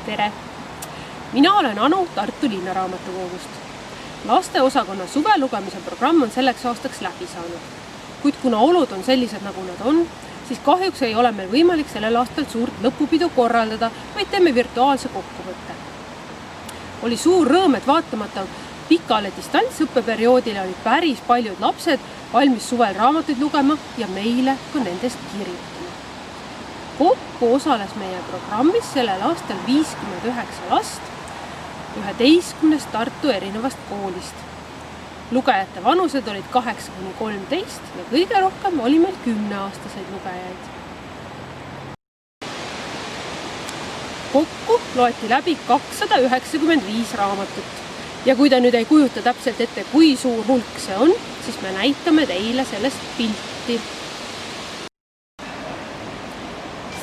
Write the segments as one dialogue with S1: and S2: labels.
S1: Tere! Mina olen Anu Tartu Linnaraamatukogust. Lasteosakonna suvelugemise programm on selleks aastaks läbi saanud. Kuid kuna olud on sellised, nagu nad on, siis kahjuks ei ole meil võimalik sellel aastal suurt lõpupidu korraldada, vaid teeme virtuaalse kokkuvõtte. Oli suur rõõm, et vaatamata pikale distantsõppeperioodile olid päris paljud lapsed valmis suvel raamatuid lugema ja meile ka nendest kirjutama. Kokku osales meie programmis sellel aastal 59 last 11 Tartu erinevast koolist. Lugejate vanused olid 8–13 ja kõige rohkem oli meil 10-aastaseid lugejaid. Kokku loeti läbi 295 raamatut. Ja kui te nüüd ei kujuta täpselt ette, kui suur hulk see on, siis me näitame teile sellest pilti.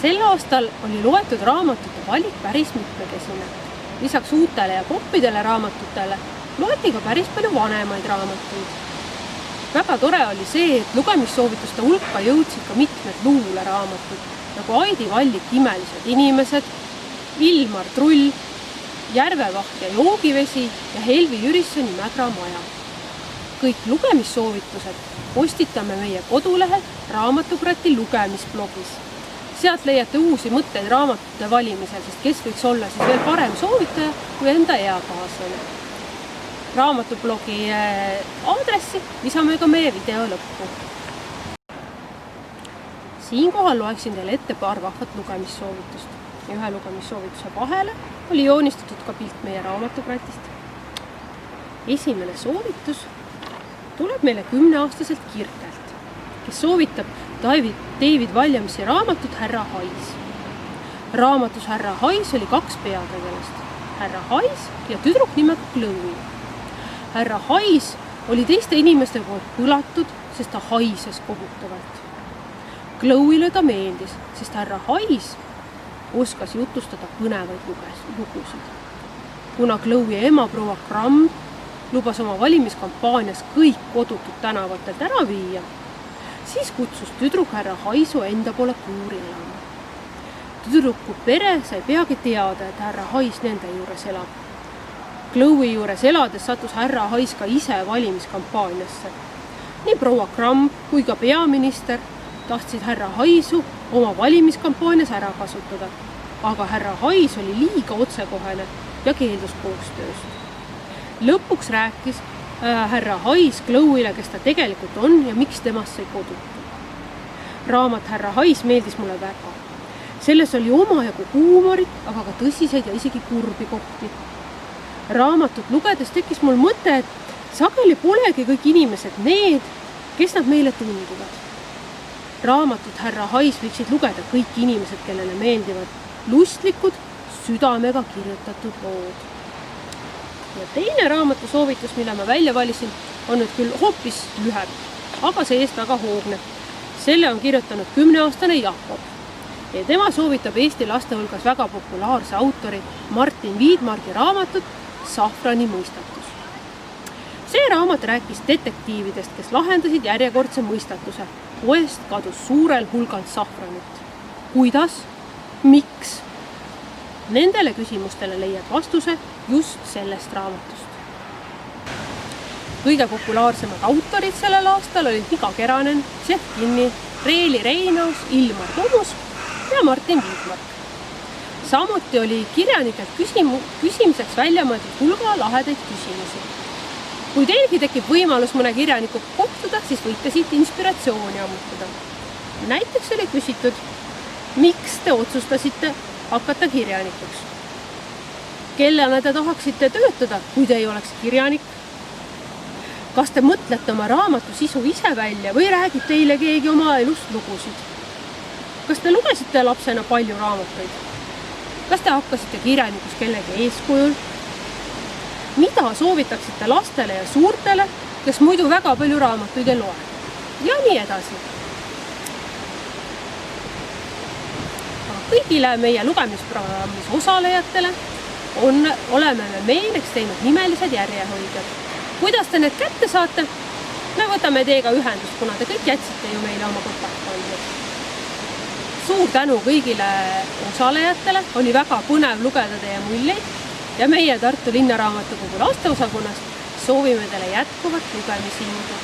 S1: Sel aastal oli loetud raamatute valik päris mitmekesine. Lisaks uutele ja poppidele raamatutele loeti ka päris palju vanemaid raamatuid. Väga tore oli see, et lugemissoovituste hulka jõudsid ka mitmed luuleraamatud, nagu Aidi Vallik Imelised inimesed, Ilmar Trull, Järvevaht ja joogivesi ja Helvi Jürissoni Mägra maja. Kõik lugemissoovitused postitame meie kodulehel Raamatukrati lugemisblogis. Sealt leiate uusi mõtteid raamatute valimisel, sest kes võiks olla siis veel parem soovitaja kui enda eakaaslane. Raamatublogi aadressi lisame ka meie video lõppu. Siinkohal loeksin teile ette paar vahvat lugemissoovitust. Ja ühe lugemissoovituse vahele oli joonistatud ka pilt meie Raamatukratist. Esimene soovitus tuleb meile 10-aastaselt Kirkelt, kes soovitab David Walliamsi raamatut Härra Hais. Raamatus Härra Hais oli 2 peategelast, Härra Hais ja tüdruk nimega Chloe. Härra Hais oli teiste inimeste poolt põlatud, sest ta haises kohutavalt. Chloe'le ta meeldis, sest Härra Hais oskas jutustada põnevaid lugusid. Kuna Chloe ema proua Kramb lubas oma valimiskampaanias kõik kodutud tänavatelt ära viia, siis kutsus tüdruk Härra Haisu enda poole kuuri elama. Tüdruku pere sai peagi teada, et Härra Hais nende juures elab. Chloe juures elades sattus Härra Hais ka ise valimiskampaaniasse. Nii proua Kramb kui ka peaminister tahtsid Härra Haisu oma valimiskampaanias ära kasutada, aga Härra Hais oli liiga otsekohene ja keeldus koostööst. Lõpuks rääkis Härra Hais Chloe'le, kes ta tegelikult on ja miks temast sai kodutu. Raamat Härra Hais meeldis mulle väga. Selles oli omajagu huumorit, aga ka tõsiseid ja isegi kurbi kohti. Raamatut lugedes tekkis mul mõte, et sageli polegi kõik inimesed need, kes nad meile tunduvad. Raamatut Härra Hais võiksid lugeda kõik inimesed, kellele meeldivad lustlikud, südamega kirjutatud lood. Ja teine raamatu soovitus, mille ma välja valisin, on nüüd küll hoopis lühem, aga see-eest väga hoogne. Selle on kirjutanud 10-aastane Jakob. Ja tema soovitab Eesti laste hulgas väga populaarse autori Martin Viidmargi raamatut Safrani mõistatus. See raamat rääkis detektiividest, kes lahendasid järjekordse mõistatuse. Poest kadus suurel hulgal safranit. Kuidas? Miks? Nendele küsimustele leiad vastuse just sellest raamatust. Kõige populaarsemad autorid sellel aastal olid Miga Keranen, Jeff Kinni, Reeli Reinaus, Ilmar Tomusk ja Martin Viidmark. Samuti oli kirjanikelt küsimiseks välja mõeldud hulga lahedaid küsimusi. Kui teilgi tekib võimalus mõne kirjanikuga kohtuda, siis võite siit inspiratsiooni ammutada. Näiteks oli küsitud, miks te otsustasite hakata kirjanikuks? Kellena te tahaksite töötada, kui te ei oleks kirjanik? Kas te mõtlete oma raamatu sisu ise välja või räägib teile keegi oma elust lugusid? Kas te lugesite lapsena palju raamatuid? Kas te hakkasite kirjanikus kellegi eeskujul? Mida soovitaksite lastele ja suurtele, kes muidu väga palju raamatuid ei loe? Ja nii edasi. Kõigile meie lugemisprogrammis osalejatele oleme me meeleks teinud nimelised järjehoidjad. Kuidas te need kätte saate? Me võtame teiega ühendust, kuna te kõik jätsite ju meile oma kontaktandmed. Suur tänu kõigile osalejatele, oli väga põnev lugeda teie muljeid ja meie Tartu Linnaraamatukogu lasteosakonnast soovime teile jätkuvat lugemisindu.